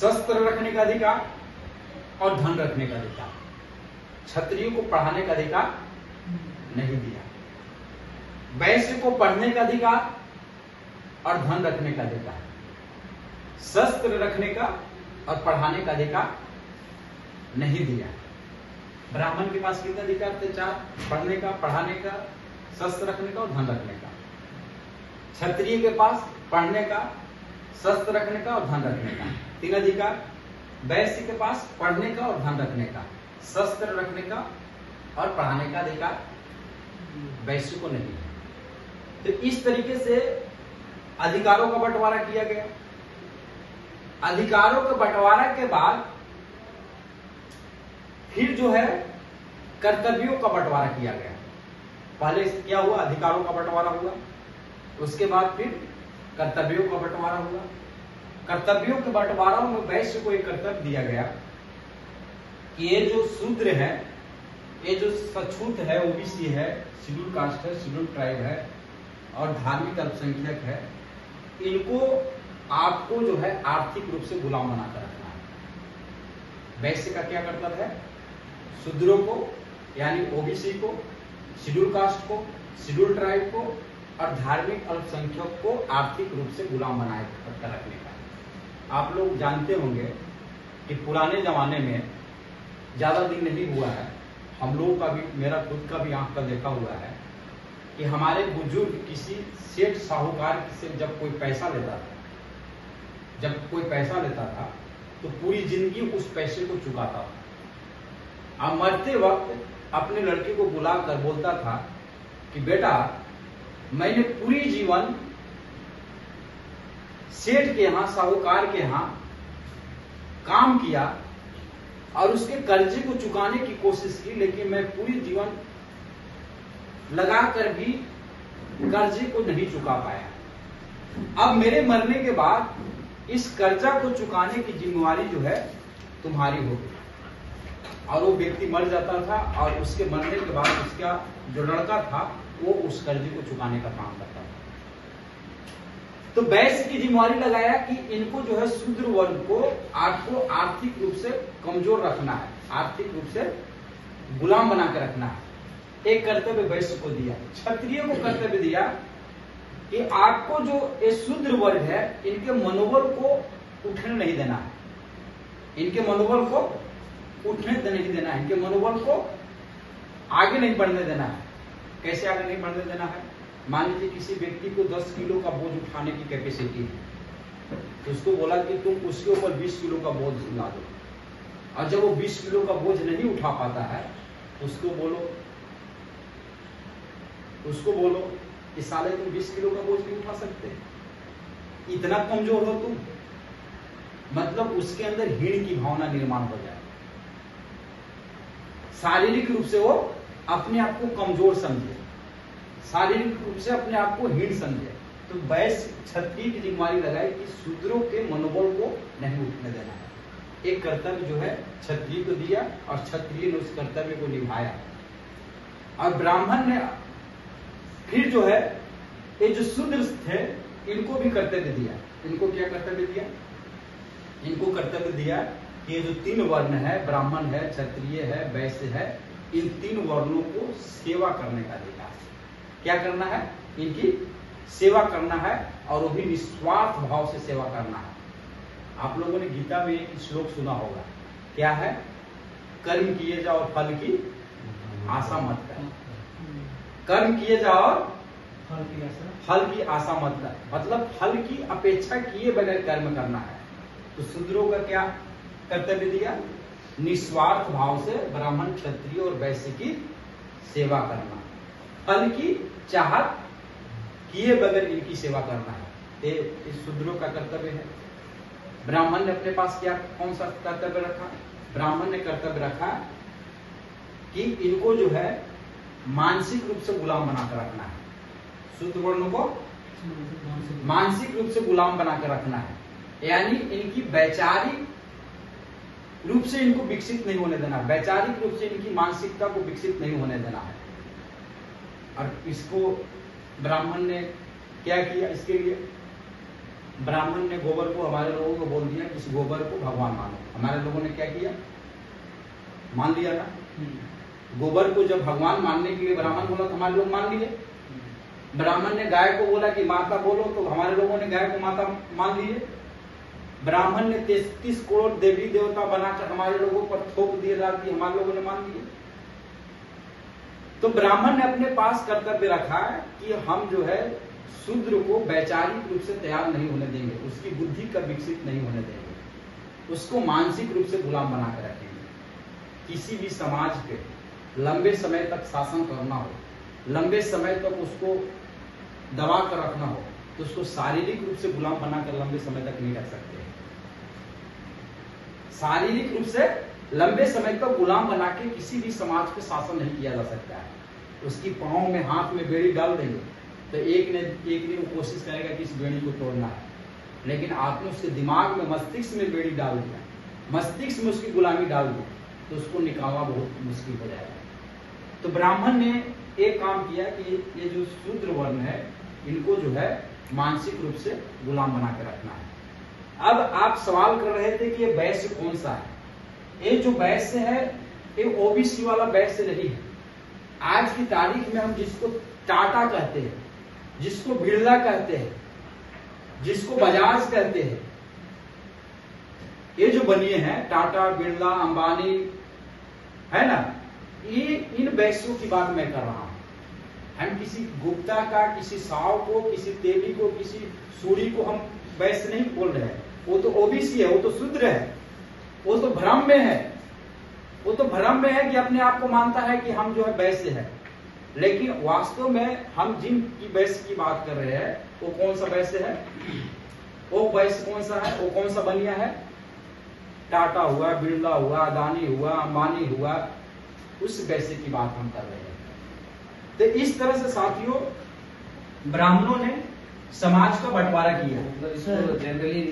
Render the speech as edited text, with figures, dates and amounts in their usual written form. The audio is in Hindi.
शस्त्र रखने का अधिकार और धन रखने का अधिकार। क्षत्रियो को पढ़ाने का अधिकार नहीं दिया। वैश्य को पढ़ने का अधिकार और धन रखने का अधिकार। शस्त्र रखने का और पढ़ाने का अधिकार नहीं दिया। ब्राह्मण के पास कितने अधिकार थे? 4, पढ़ने का, पढ़ाने का, शस्त्र रखने का और धन रखने का। क्षत्रिय के पास पढ़ने का, शस्त्र रखने का और धन रखने का 3 अधिकार। वैश्य के पास पढ़ने का और धन रखने का, शस्त्र रखने का और पढ़ाने का अधिकार वैश्य को नहीं है। तो इस तरीके से अधिकारों का बंटवारा किया गया। अधिकारों के बंटवारा के बाद फिर जो है कर्तव्यों का बंटवारा किया गया। पहले क्या हुआ? अधिकारों का बंटवारा हुआ, उसके बाद फिर कर्तव्यों का बंटवारा हुआ। कर्तव्यों के बंटवारा में वैश्य को एक कर्तव्य दिया गया कि ये जो शूद्र है, ये जो छूत है, ओबीसी है, शेड्यूल कास्ट है, शेड्यूल ट्राइब है और धार्मिक अल्पसंख्यक है, इनको आपको जो है आर्थिक रूप से गुलाम बनाकर रखना है। वैश्य का क्या कर्तव्य है? शूद्रों को यानी ओबीसी को, शेड्यूल कास्ट को, शेड्यूल ट्राइब को और धार्मिक अल्पसंख्यक को आर्थिक रूप से गुलाम बनाए कर रखने का। आप लोग जानते होंगे कि पुराने जमाने में, ज्यादा दिन नहीं हुआ है, हम लोगों का भी, मेरा खुद का भी आंख का देखा हुआ है कि हमारे बुजुर्ग किसी सेठ साहूकार से जब कोई पैसा लेता था तो पूरी जिंदगी उस पैसे को चुकाता था। अब मरते वक्त अपने लड़के को बुलाकर बोलता था कि बेटा, मैंने पूरी जीवन सेठ के यहां, साहूकार के यहां काम किया और उसके कर्जे को चुकाने की कोशिश की, लेकिन मैं पूरी जीवन लगाकर भी कर्जे को नहीं चुका पाया। अब मेरे मरने के बाद इस कर्जा को चुकाने की जिम्मेवारी जो है तुम्हारी होगी। और वो व्यक्ति मर जाता था और उसके मरने के बाद उसका जो लड़का था वो उस कर्जे को चुकाने का काम करता था। तो वैश्य की जिम्मेवारी लगाया कि इनको जो है शूद्र वर्ग को आपको आर्थिक रूप से कमजोर रखना है, आर्थिक रूप से गुलाम बना के रखना है। एक कर्तव्य वैश्य को दिया। क्षत्रिय को कर्तव्य दिया कि आपको जो ये शूद्र वर्ग है, इनके मनोबल को उठने नहीं देना है, इनके मनोबल को उठने नहीं देना है, इनके मनोबल को आगे नहीं बढ़ने देना है। कैसे आगे नहीं बढ़ने देना है? मान लीजिए किसी व्यक्ति को 10 किलो का बोझ उठाने की कैपेसिटी है, तो उसको बोला कि तुम उसके ऊपर 20 किलो का बोझ ला दो, और जब वो 20 किलो का बोझ नहीं उठा पाता है, उसको बोलो कि साले तुम 20 किलो का बोझ नहीं उठा सकते, इतना कमजोर हो तुम। मतलब उसके अंदर हीन की भावना निर्माण हो जाए, शारीरिक रूप से वो अपने आप को कमजोर समझे, शारीरिक रूप से अपने आप को हीन समझे। तो वैश्य क्षत्रिय की जिम्मेवारी लगाई कि शूद्रों के मनोबल को नहीं उठने देना है। एक कर्तव्य जो है क्षत्रिय को दिया और क्षत्रिय ने उस कर्तव्य को निभाया। और ब्राह्मण ने फिर जो है ये जो शूद्र थे इनको भी कर्तव्य दिया। इनको क्या कर्तव्य दिया? इनको कर्तव्य दिया कि ये जो 3 वर्ण है, ब्राह्मण है, क्षत्रिय है, वैश्य है, इन 3 वर्णों को सेवा करने का अधिकार है। क्या करना है? इनकी सेवा करना है, और वो भी निस्वार्थ भाव से सेवा करना है। आप लोगों ने गीता में एक श्लोक सुना होगा, क्या है? कर्म किए जाओ और फल की आशा मत कर। कर्म किए जाओ और फल की आशा मत कर, मतलब फल की अपेक्षा किए बगैर कर्म करना है। तो शूद्रों का क्या कर्तव्य दिया? निस्वार्थ भाव से ब्राह्मण, क्षत्रिय और वैश्य की सेवा करना, फल की चाहत किए बगैर इनकी सेवा करना है। ये इस शूद्रों का कर्तव्य है। ब्राह्मण ने अपने पास क्या, कौन सा कर्तव्य रखा? ब्राह्मण ने कर्तव्य रखा कि इनको जो है मानसिक रूप से गुलाम बनाकर रखना है। शूद्र वर्णों को मानसिक रूप से गुलाम बनाकर रखना है, यानी इनकी वैचारिक रूप से इनको विकसित नहीं होने देना, वैचारिक रूप से इनकी मानसिकता को विकसित नहीं होने देना है। और इसको ब्राह्मण ने क्या किया? इसके लिए ब्राह्मण ने गोबर को, हमारे लोगों को बोल दिया कि इस गोबर को भगवान मानो। हमारे लोगों ने क्या किया, मान लिया ना। गोबर को जब भगवान मानने के लिए ब्राह्मण बोला तो हमारे लोग मान लिए। ब्राह्मण ने गाय को बोला कि माता बोलो, तो हमारे लोगों ने गाय को माता मान लिए। ब्राह्मण ने 33 करोड़ देवी देवता बनाकर हमारे लोगों पर थोप दिए, डाल दिए, हमारे लोगों ने मान लिए। तो ब्राह्मण ने अपने पास कर्तव्य रखा है कि हम जो है शूद्र को वैचारिक रूप से तैयार नहीं होने देंगे, उसकी बुद्धि का विकसित नहीं होने देंगे, उसको मानसिक रूप से गुलाम बनाकर रखेंगे। किसी भी समाज पे लंबे समय तक शासन करना हो, लंबे समय तक उसको दबा कर रखना हो, तो उसको शारीरिक रूप से गुलाम बनाकर लंबे समय तक नहीं रख सकते। शारीरिक रूप से लंबे समय तक गुलाम बना के किसी भी समाज पे शासन नहीं किया जा सकता है। उसकी पाँव में, हाथ में बेड़ी डाल देंगे तो एक दिन वो कोशिश करेगा कि इस बेड़ी को तोड़ना है, लेकिन आपने उसके दिमाग में, मस्तिष्क में बेड़ी डाल दिया, मस्तिष्क में उसकी गुलामी डाल दी, तो उसको निकालना बहुत मुश्किल हो जाएगा। तो ब्राह्मण ने एक काम किया कि ये जो शूद्र वर्ण है, इनको जो है मानसिक रूप से गुलाम बना के रखना है। अब आप सवाल कर रहे थे कि ये वैश्य कौन सा है। ये जो वैश्य है ये ओबीसी वाला वैश्य नहीं है। आज की तारीख में हम जिसको टाटा कहते हैं, जिसको बिरला कहते हैं, जिसको बजाज कहते हैं, ये जो बनिए हैं टाटा, बिरला, अंबानी, है ना, ये इन वैश्यों की बात मैं कर रहा हूं। हम किसी गुप्ता का, किसी साव को, किसी तेली को, किसी सूरी को हम वैश्य नहीं बोल रहे हैं। वो तो ओबीसी है, वो तो शूद्र है, वो तो भ्रम में है। वो तो भ्रम में है कि अपने आप को मानता है कि हम जो है वैश्य है, लेकिन वास्तव में हम जिन की वैश्य की बात कर रहे हैं वो कौन सा वैश्य है, वो वैश्य कौन सा है, वो कौन सा बनिया है। टाटा हुआ, बिरला हुआ, अदानी हुआ, अंबानी हुआ, उस वैश्य की बात हम कर रहे हैं। तो इस तरह से साथियों ब्राह्मणों ने समाज का बंटवारा किया। जनरली